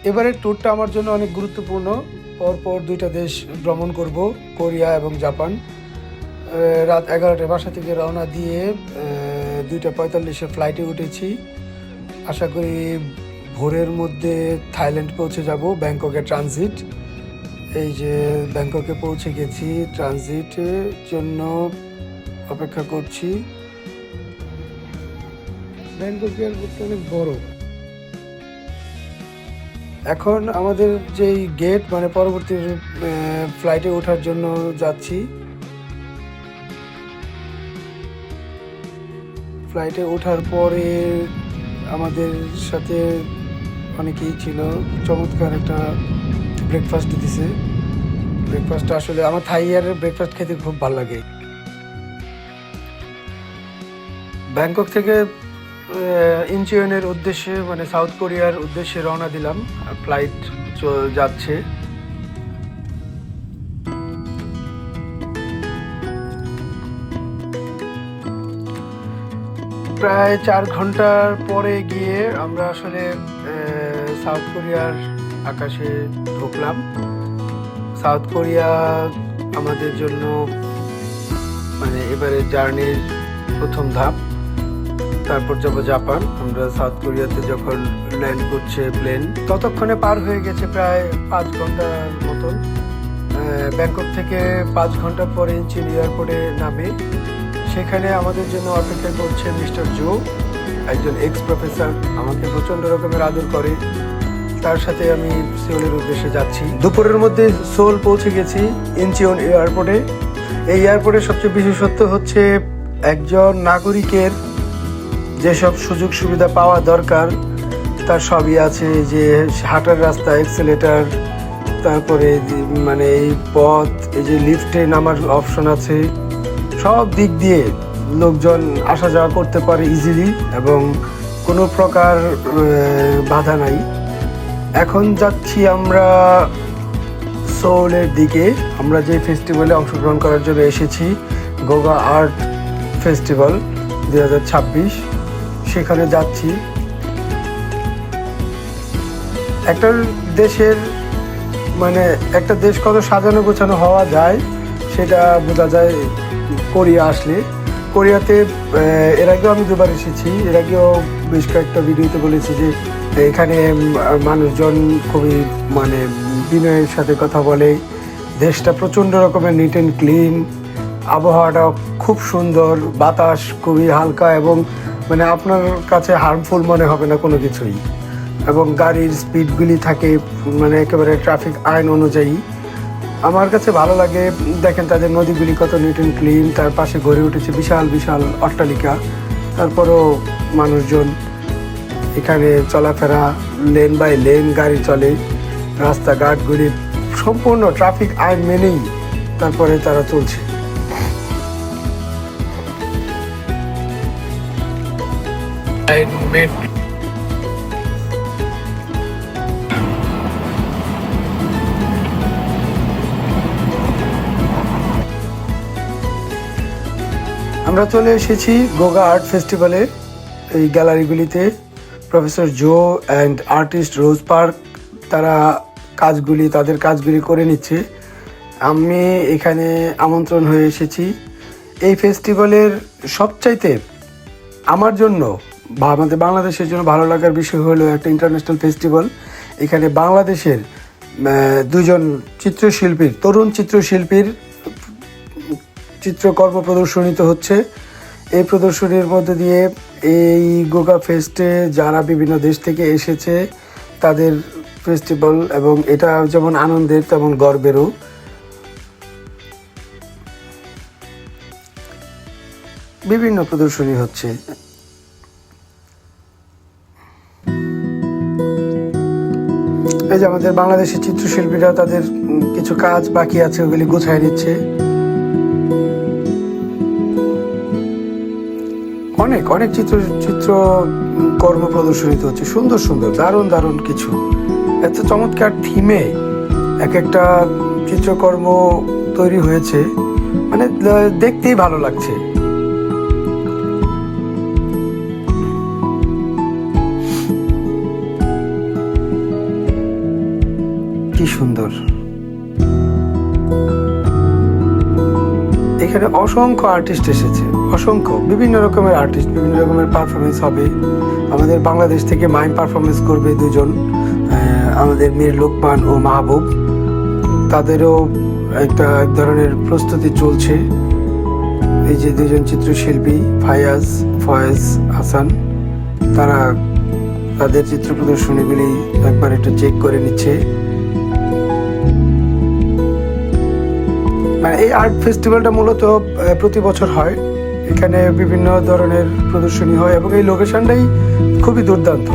এবারের ট্যুরটা আমার জন্য অনেক গুরুত্বপূর্ণ। পরপর দুইটা দেশ ভ্রমণ করব, কোরিয়া এবং জাপান। রাত 11টায় বাসা থেকে রওনা দিয়ে 2:45 ফ্লাইটে উঠেছি। আশা করি ভোরের মধ্যে থাইল্যান্ড পৌঁছে যাব, ব্যাংককে ট্রানজিট। এই যে ব্যাংককে পৌঁছে গেছি, ট্রানজিটের জন্য অপেক্ষা করছি। ব্যাংকক এয়ারপোর্টটা অনেক বড়। এখন আমাদের যেই গেট, মানে পরবর্তী ফ্লাইটে ওঠার জন্য যাচ্ছি। ফ্লাইটে ওঠার পরে আমাদের সাথে অনেকেই ছিল। চমৎকার একটা ব্রেকফাস্ট দিছে। ব্রেকফাস্টটা আসলে আমার থাই এয়ারের ব্রেকফাস্ট খেতে খুব ভালো লাগে। ব্যাংকক থেকে ইনচিয়নের উদ্দেশ্যে, মানে সাউথ কোরিয়ার উদ্দেশ্যে রওনা দিলাম। ফ্লাইট যাচ্ছে। প্রায় 4 ঘন্টার পরে গিয়ে আমরা আসলে সাউথ কোরিয়ার আকাশে ঢুকলাম। সাউথ কোরিয়া আমাদের জন্য মানে এবারে জার্নির প্রথম ধাপ। তারপর যাব জাপান। আমরা সাউথ কোরিয়াতে যখন ল্যান্ড করছে প্লেন, ততক্ষণে পার হয়ে গেছে প্রায় 5 ঘন্টার মতন। ব্যাংকক থেকে 5 ঘন্টা পরে ইনচিয়ন এয়ারপোর্টে নামে। সেখানে আমাদের জন্য অপেক্ষা করছে মিস্টার জো, একজন এক্স প্রফেসর। আমাকে প্রচণ্ড রকমের আদর করে। তার সাথে আমি সিওলের উদ্দেশ্যে যাচ্ছি। দুপুরের মধ্যে সোল পৌঁছে গেছি, ইনচিয়ন এয়ারপোর্টে। এই এয়ারপোর্টের সবচেয়ে বিশেষত্ব হচ্ছে একজন নাগরিকের যেসব সুযোগ সুবিধা পাওয়া দরকার তার সবই আছে। যে হাঁটার রাস্তা, এক্সেলেটার, তারপরে মানে এই পথ, এই যে লিফটে নামার অপশন আছে। সব দিক দিয়ে লোকজন আসা যাওয়া করতে পারে ইজিলি এবং কোনো প্রকার বাধা নাই। এখন যাচ্ছি আমরা সোলের দিকে। আমরা যে ফেস্টিভ্যালে অংশগ্রহণ করার জন্য এসেছি, গোগা আর্ট ফেস্টিভ্যাল 2026, সেখানে যাচ্ছি। একটা দেশের মানে একটা দেশ কত সাজানো গোছানো হওয়া যায় সেটা বোঝা যায় কোরিয়া আসলে। কোরিয়াতে এর আগেও আমি 2বার এসেছি। এর আগেও বেশ কয়েকটা ভিডিওতে বলেছি যে এখানে মানুষজন খুবই মানে বিনয়ের সাথে কথা বলে। দেশটা প্রচণ্ড রকমের নিট অ্যান্ড ক্লিন, আবহাওয়াটা খুব সুন্দর, বাতাস খুবই হালকা এবং মানে আপনার কাছে হার্মফুল মনে হবে না কোনো কিছুই। এবং গাড়ির স্পিডগুলি থাকে মানে একেবারে ট্রাফিক আইন অনুযায়ী। আমার কাছে ভালো লাগে। দেখেন তাদের নদীগুলি কত নিট অ্যান্ড ক্লিন, তার পাশে গড়ে উঠেছে বিশাল বিশাল অট্টালিকা। তারপরও মানুষজন এখানে চলাফেরা, লেন বাই লেন গাড়ি চলে। রাস্তাঘাটগুলি সম্পূর্ণ ট্রাফিক আইন মেনেই তারপরে তারা চলছে। আমরা চলে এসেছি গোগা আর্ট ফেস্টিভ্যালে। এই গ্যালারিগুলিতে professor Jo and artist Rose Park তারা তাদের কাজগুলি করে নিচ্ছে। আমি এখানে আমন্ত্রণ হয়ে এসেছি। এই ফেস্টিভ্যালের সবচাইতে আমার জন্য বা আমাদের বাংলাদেশের জন্য ভালো লাগার বিষয় হলো একটা ইন্টারন্যাশনাল ফেস্টিভ্যাল। এখানে বাংলাদেশের 2জন চিত্রশিল্পীর, তরুণ চিত্রশিল্পীর চিত্রকর্ম প্রদর্শনীতে হচ্ছে। এই প্রদর্শনীর মধ্যে দিয়ে এই গোগা ফেস্টে যারা বিভিন্ন দেশ থেকে এসেছে তাদের ফেস্টিভ্যাল, এবং এটা যেমন আনন্দের তেমন গর্বেরও। বিভিন্ন প্রদর্শনী হচ্ছে। এই যে আমাদের বাংলাদেশের চিত্রশিল্পীরা তাদের কিছু কাজ বাকি আছে, ওগুলি গোছায় নিচ্ছে। অনেক অনেক চিত্র কর্ম প্রদর্শনীতে হচ্ছে, সুন্দর সুন্দর দারুণ দারুণ কিছু। এত চমৎকার থিমে এক একটা চিত্রকর্ম তৈরি হয়েছে, মানে দেখতেই ভালো লাগছে। কি সুন্দর। এখানে অসংখ্য আর্টিস্ট এসেছে, অসংখ্য বিভিন্ন রকমের আর্টিস্ট, বিভিন্ন রকমের পারফরমেন্স হবে। আমাদের বাংলাদেশ থেকে মাইম পারফরমেন্স করবে দুজন, আমাদের মীর লোকমান ও মাহবুব। তাদেরও এক ধরনের প্রস্তুতি চলছে। এই যে দুজন চিত্রশিল্পী ফয়েজ হাসান, তারা তাদের চিত্র প্রদর্শনীগুলি একবার একটু চেক করে নিচ্ছে। মানে এই আর্ট ফেস্টিভ্যালটা মূলত প্রতি বছর হয়। এখানে বিভিন্ন ধরনের প্রদর্শনী হয় এবং এই লোকেশনটাই খুবই দুর্দান্ত।